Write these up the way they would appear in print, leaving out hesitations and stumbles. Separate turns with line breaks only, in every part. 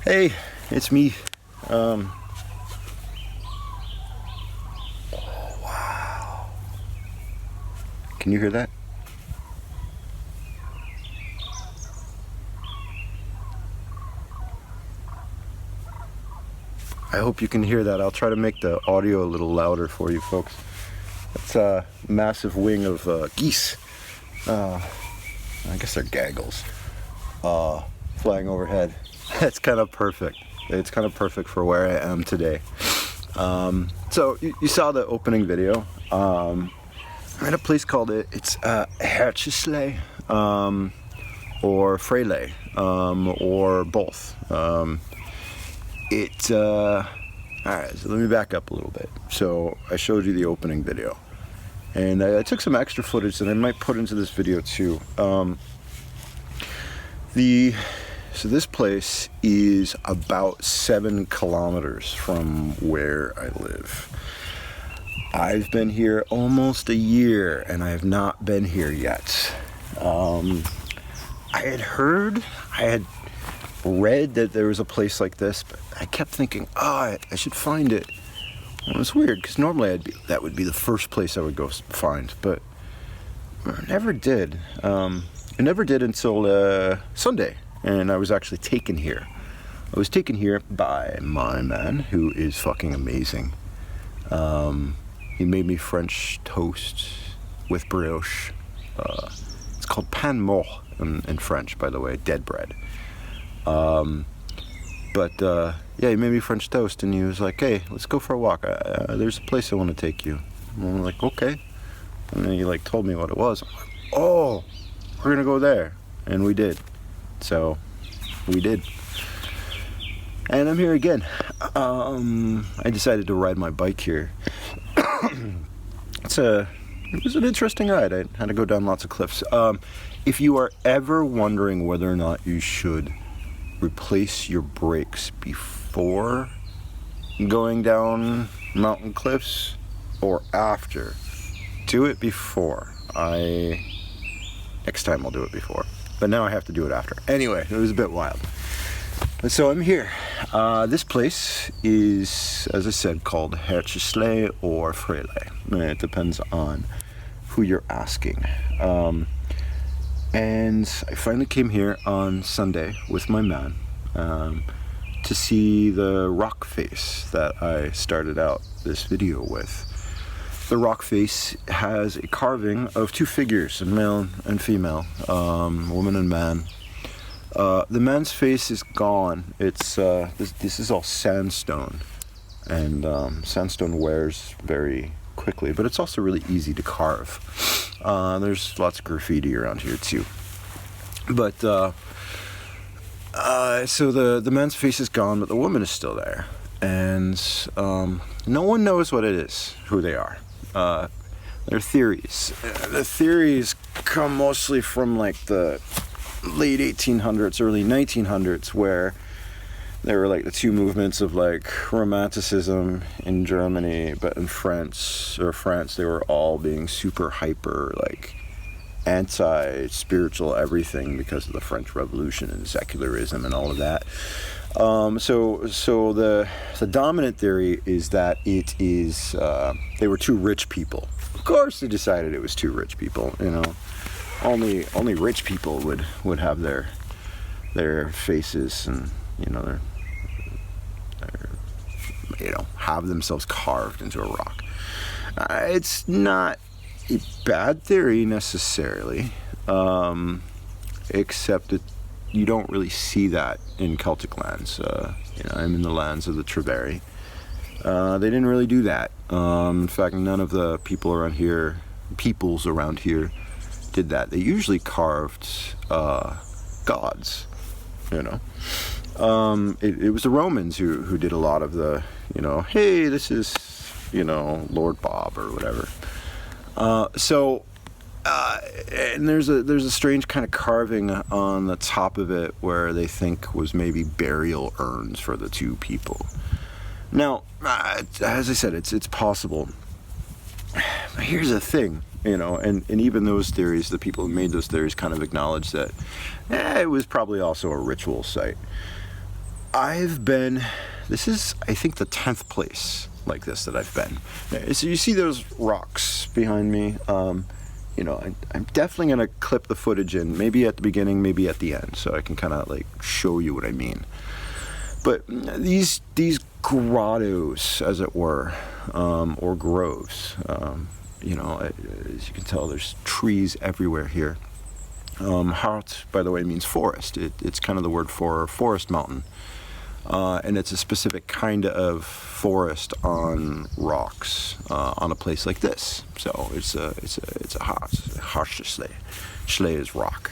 Hey, it's me. Oh, wow. Can you hear that? I hope you can hear that. I'll try to make the audio a little louder for you folks. It's a massive wing of geese. I guess they're gaggles. Flying overhead. It's kind of perfect. It's kind of perfect for where I am today. So you saw the opening video. I'm at a place called it's Hertjeslee, or Frele, or both. Alright, so let me back up a little bit. So I showed you the opening video, and I took some extra footage that I might put into this video too. So this place is about 7 kilometers from where I live. I've been here almost a year, and I have not been here yet. I had read that there was a place like this, but I kept thinking, I should find it. And it was weird, because normally that would be the first place I would go find, but I never did. I never did until Sunday, and I was actually taken here. I was taken here by my man, who is fucking amazing. He made me French toast with brioche. It's called pain mort in French, by the way, dead bread. Yeah, he made me French toast, and he was like, hey, let's go for a walk. There's a place I want to take you. And I'm like, okay. And then he told me what it was. I'm like, oh, we're gonna go there. And we did. So, we did. And I'm here again. I decided to ride my bike here. It was an interesting ride. I had to go down lots of cliffs. If you are ever wondering whether or not you should replace your brakes before going down mountain cliffs or after, do it before. Next time I'll do it before, but now I have to do it after. Anyway, it was a bit wild. And so I'm here. This place is, as I said, called Hertjeslee or Frele. It depends on who you're asking. And I finally came here on Sunday with my man to see the rock face that I started out this video with. The rock face has a carving of 2 figures, a male and female, woman and man. The man's face is gone. It's this is all sandstone, and sandstone wears very quickly, but it's also really easy to carve. There's lots of graffiti around here too. But so the man's face is gone, but the woman is still there, and no one knows what it is, who they are. There are theories. The theories come mostly from the late 1800s, early 1900s, where there were the 2 movements of romanticism in Germany, but in France they were all being super hyper anti-spiritual everything because of the French Revolution and secularism and all of that. So the dominant theory is that it is they were 2 rich people. Of course they decided it was 2 rich people, you know. Only rich people would have their faces and their have themselves carved into a rock. It's not a bad theory necessarily, except that you don't really see that in Celtic lands. I'm in the lands of the Treveri. They didn't really do that. In fact, none of the peoples around here did that. They usually carved gods. It was the Romans who did a lot of the hey, this is Lord Bob or whatever. And there's a strange kind of carving on the top of it where they think was maybe burial urns for the 2 people. Now, as I said, it's possible. But here's the thing, and even those theories, the people who made those theories kind of acknowledge that it was probably also a ritual site. This is, I think, the 10th place like this that I've been. So you see those rocks behind me. You know, I'm definitely going to clip the footage in, maybe at the beginning, maybe at the end, so I can kind of like show you what I mean. But these grottos, as it were, or groves, you know, as you can tell, there's trees everywhere here. Hart, by the way, means forest. It's kind of the word for forest mountain. And it's a specific kind of forest on rocks on a place like this. So it's a hart. Hartschlei. Schlei is rock.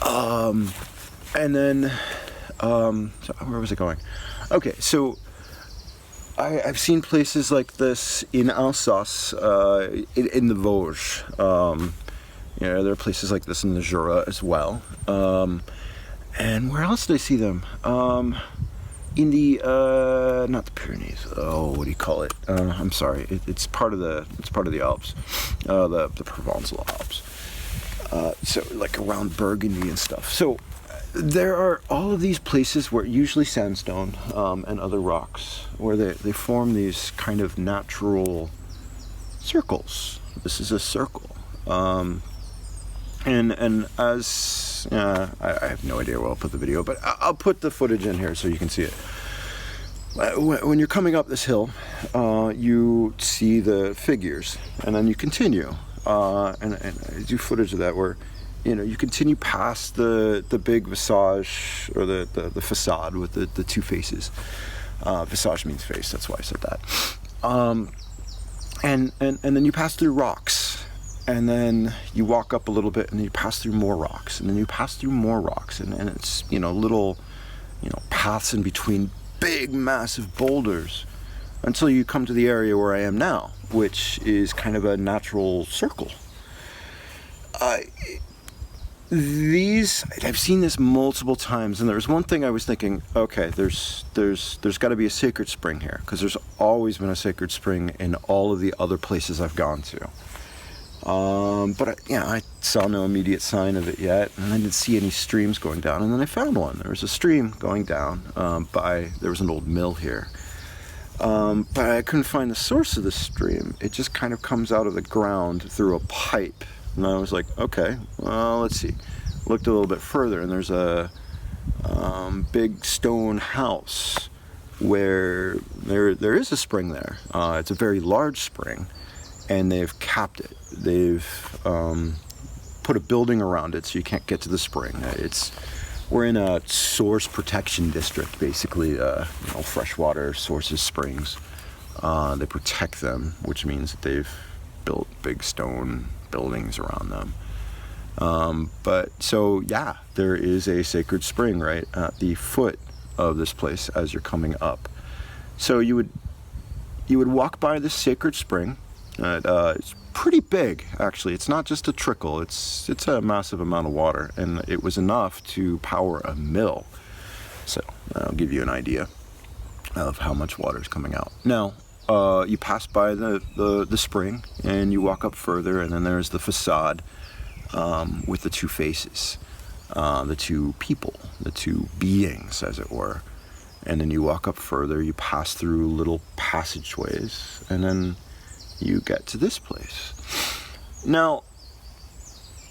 And then, so where was I going? Okay, so I've seen places like this in Alsace, in the Vosges. You know, there are places like this in the Jura as well. And where else did I see them? In the not the Pyrenees. Oh, what do you call it? I'm sorry. It's part of the Alps, the Provençal Alps. So like around Burgundy and stuff. So there are all of these places where usually sandstone and other rocks, where they form these kind of natural circles. This is a circle. And as I have no idea where I'll put the video, but I'll put the footage in here so you can see it. When you're coming up this hill, you see the figures, and then you continue, and I do footage of that where, you know, you continue past the big visage, or the facade with the two faces. Visage means face, that's why I said that. And then you pass through rocks. And then you walk up a little bit, and then you pass through more rocks, and then you pass through more rocks, and it's, you know, little, you know, paths in between big, massive boulders, until you come to the area where I am now, which is kind of a natural circle. I've seen this multiple times, and there's one thing I was thinking, okay, there's got to be a sacred spring here, because there's always been a sacred spring in all of the other places I've gone to. But I saw no immediate sign of it yet, and I didn't see any streams going down. And then I found one. There was a stream going down there was an old mill here. But I couldn't find the source of the stream. It just kind of comes out of the ground through a pipe. And I was like, okay, well, let's see. Looked a little bit further, and there's a big stone house where there is a spring there. It's a very large spring. And they've capped it. They've put a building around it so you can't get to the spring. We're in a source protection district, basically. You know, freshwater sources, springs. They protect them, which means that they've built big stone buildings around them. There is a sacred spring right at the foot of this place as you're coming up. So you would walk by this sacred spring. It's pretty big, actually. It's not just a trickle. It's a massive amount of water, and it was enough to power a mill. So I'll give you an idea of how much water is coming out. Now, you pass by the spring, and you walk up further, and then there's the facade with the two faces, the two people, the two beings, as it were. And then you walk up further, you pass through little passageways, and then you get to this place. Now,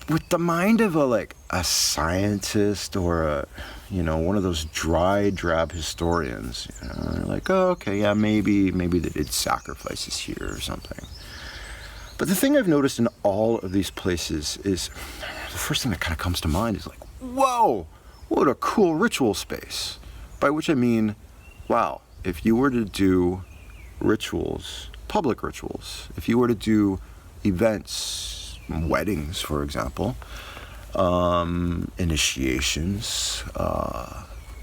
with the mind of a scientist or one of those dry, drab historians, they're like, oh, okay, yeah, maybe they did sacrifices here or something. But the thing I've noticed in all of these places is, the first thing that kind of comes to mind is like, whoa, what a cool ritual space. By which I mean, wow, if you were to do rituals, public rituals, if you were to do events, weddings, for example, initiations,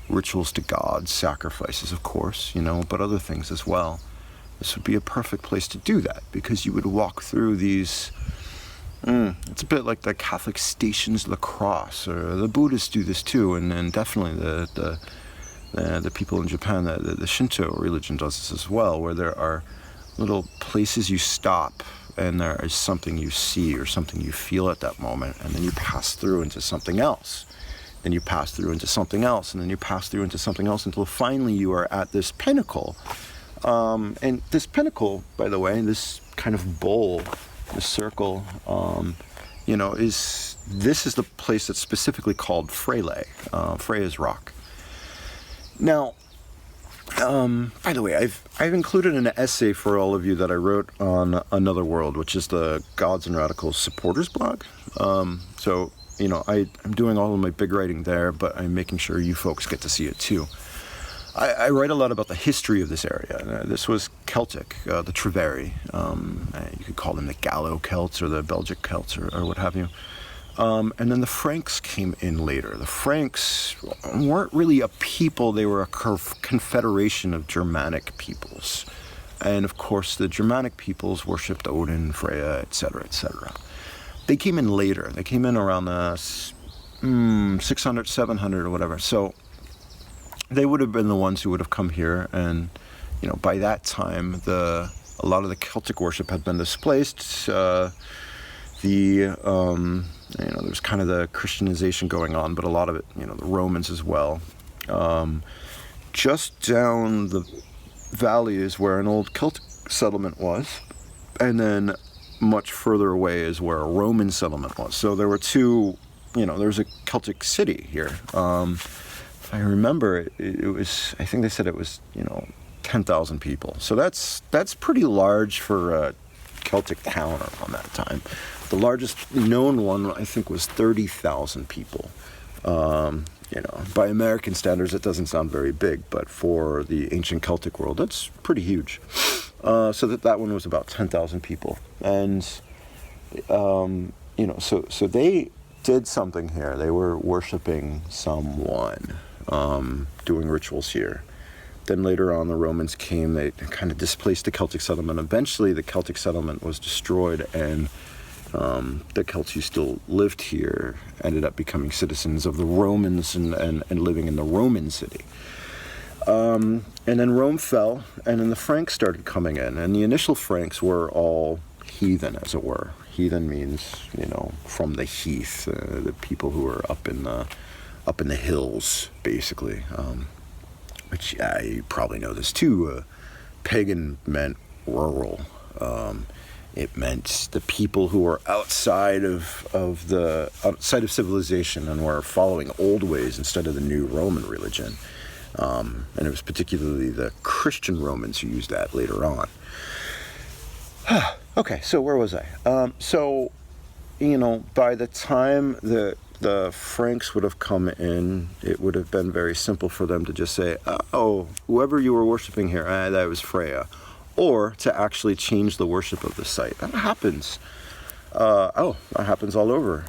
rituals to gods, sacrifices, of course, but other things as well, this would be a perfect place to do that, because you would walk through these, it's a bit like the Catholic Stations of the Cross, or the Buddhists do this too, and definitely the people in Japan, the Shinto religion does this as well, where there are little places you stop and there is something you see or something you feel at that moment, and then you pass through into something else. and you pass through into something else, and then you pass through into something else until finally you are at this pinnacle. And this pinnacle, by the way, this kind of bowl, this circle, this is the place that's specifically called Freyla, Freya's Rock. Now, by the way, I've included an essay for all of you that I wrote on Another World, which is the Gods and Radicals supporters blog. So, I'm doing all of my big writing there, but I'm making sure you folks get to see it too. I write a lot about the history of this area. This was Celtic, the Treveri. You could call them the Gallo Celts or the Belgic Celts or what have you. And then the Franks came in later. The Franks weren't really a people, they were a confederation of Germanic peoples. And of course, the Germanic peoples worshipped Odin, Freya, etc., etc. They came in later. They came in around 600, 700 or whatever. So they would have been the ones who would have come here, and by that time a lot of the Celtic worship had been displaced. There's kind of the Christianization going on, but a lot of it, the Romans as well. Just down the valley is where an old Celtic settlement was, and then much further away is where a Roman settlement was. So there were two, there's a Celtic city here. I remember it was, I think they said it was, 10,000 people. So that's pretty large for a Celtic town around that time. The largest known one, I think, was 30,000 people. By American standards, it doesn't sound very big, but for the ancient Celtic world, that's pretty huge. So that one was about 10,000 people. And, so they did something here. They were worshiping someone. Doing rituals here. Then later on, the Romans came, they kind of displaced the Celtic settlement. Eventually, the Celtic settlement was destroyed, and the Celts who still lived here ended up becoming citizens of the Romans and living in the Roman city. And then Rome fell, and then the Franks started coming in, and the initial Franks were all heathen, as it were. Heathen means, from the heath, the people who were up in the hills, basically, which you probably know this too. Pagan meant rural. It meant the people who were outside of civilization and were following old ways instead of the new Roman religion. And it was particularly the Christian Romans who used that later on. Okay, so where was I? By the time the Franks would have come in, it would have been very simple for them to just say, oh, whoever you were worshiping here, that was Freya. Or to actually change the worship of the site. That happens. That happens all over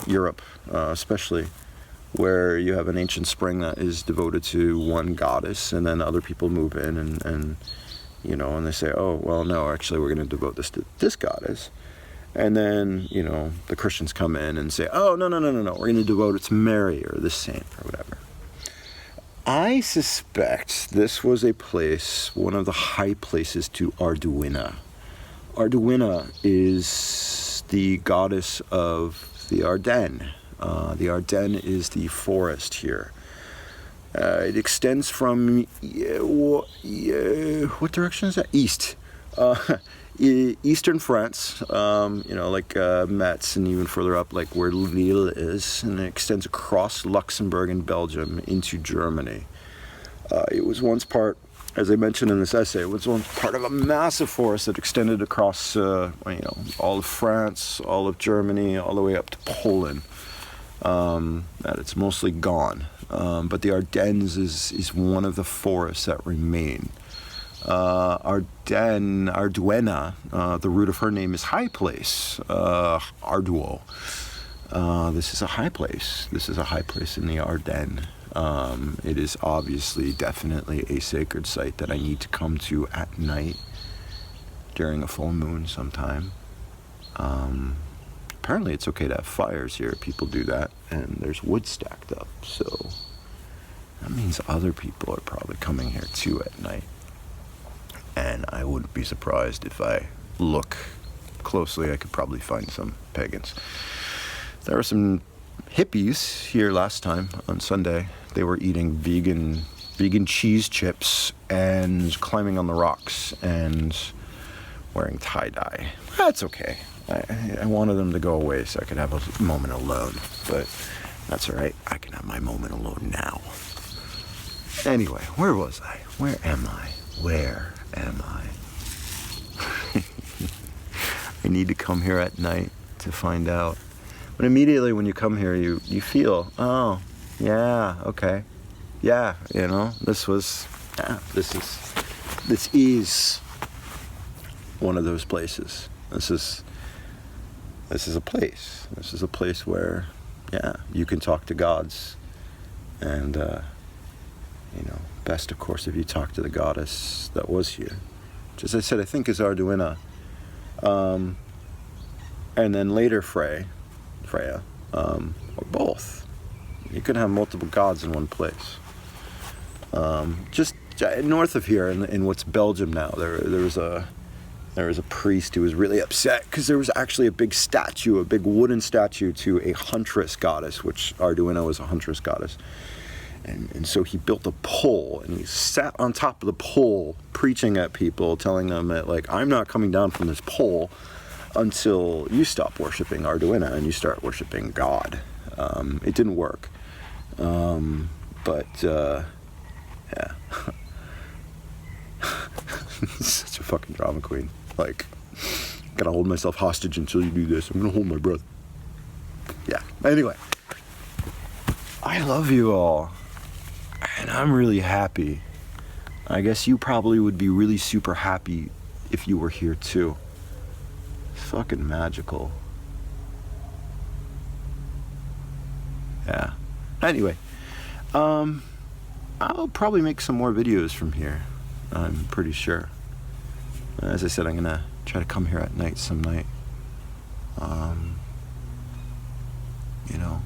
Europe, especially, where you have an ancient spring that is devoted to one goddess, and then other people move in and they say, oh, well, no, actually, we're going to devote this to this goddess. And then, the Christians come in and say, oh, no, we're going to devote it to Mary or the saint or whatever. I suspect this was a place, one of the high places to Arduina. Arduina is the goddess of the Ardennes. The Ardennes is the forest here. It extends from, what direction is that? East. Eastern France, like Metz, and even further up, like where Lille is, and it extends across Luxembourg and Belgium into Germany. It was once part, as I mentioned in this essay, it was once part of a massive forest that extended across, all of France, all of Germany, all the way up to Poland. That it's mostly gone, but the Ardennes is one of the forests that remain. Arduena, the root of her name is high place, Arduo. This is a high place. This is a high place in the Ardennes. It is obviously definitely a sacred site that I need to come to at night during a full moon sometime. Apparently it's okay to have fires here. People do that, and there's wood stacked up, so that means other people are probably coming here too at night. And I wouldn't be surprised if I look closely, I could probably find some pagans. There are some hippies here last time on Sunday. They were eating vegan cheese chips and climbing on the rocks and wearing tie-dye. That's okay. I wanted them to go away so I could have a moment alone, but that's all right. I can have my moment alone now. Anyway, where was I? Where am I? Where am I? I need to come here at night to find out. But immediately when you come here, you feel, oh, yeah, okay. Yeah, you know, this is one of those places. This is a place. This is a place where, yeah, you can talk to gods. And, you know, best, of course, if you talk to the goddess that was here. Which, as I said, I think is Arduina. And then later Freya, or both. You can have multiple gods in one place. Just north of here, in what's Belgium now, there was a priest who was really upset because there was actually a big wooden statue to a huntress goddess, which Arduina was a huntress goddess. And so he built a pole, and he sat on top of the pole preaching at people, telling them that, like, I'm not coming down from this pole until you stop worshiping Arduina and you start worshiping God. It didn't work. But yeah. Such a fucking drama queen. Like, gotta hold myself hostage until you do this. I'm gonna hold my breath. Yeah. Anyway. I love you all. And I'm really happy. I guess you probably would be really super happy if you were here too. It's fucking magical. Yeah. Anyway, I'll probably make some more videos from here. I'm pretty sure. As I said, I'm gonna try to come here at night some night. You know,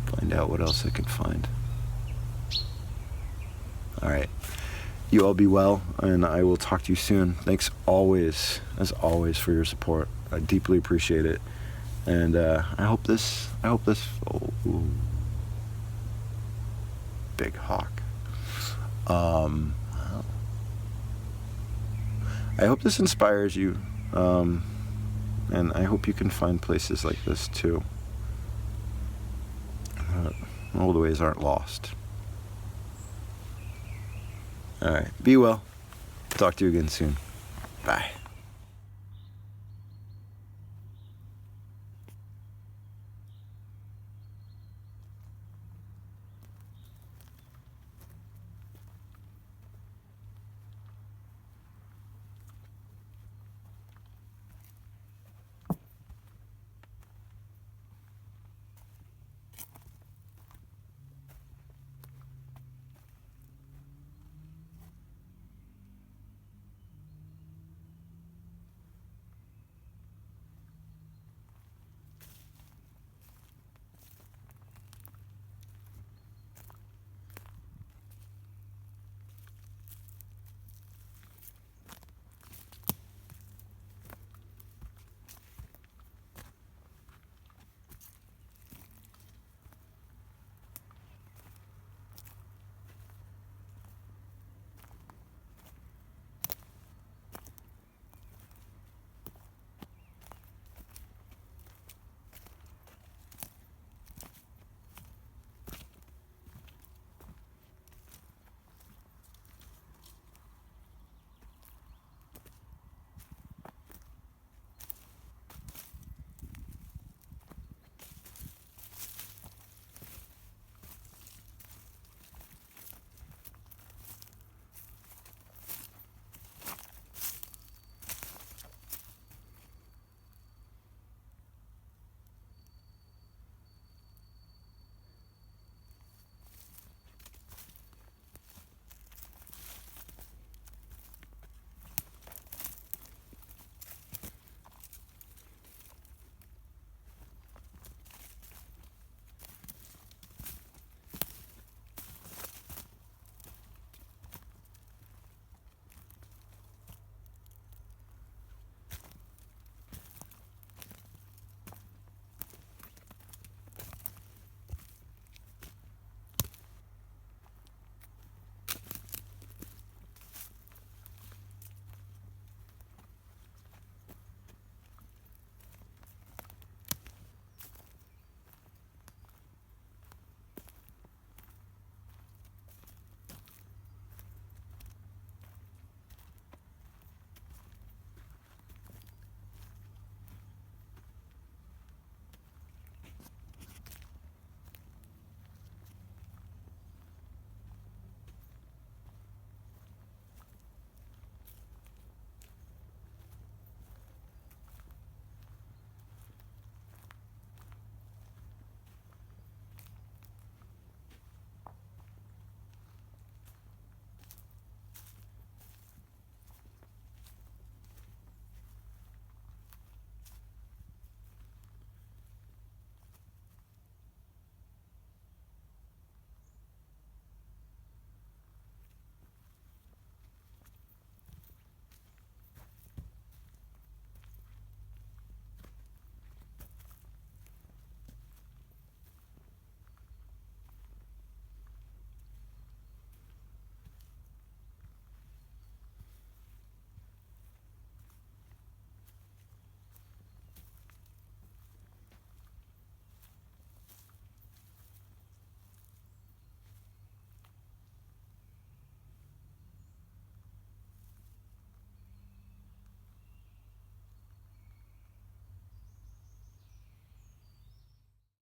find out what else I can find. All right. You all be well, and I will talk to you soon. Thanks always, as always, for your support. I deeply appreciate it. And I hope this, oh, ooh, big hawk. I hope this inspires you, and I hope you can find places like this too. All the ways aren't lost. All right, be well. Talk to you again soon. Bye.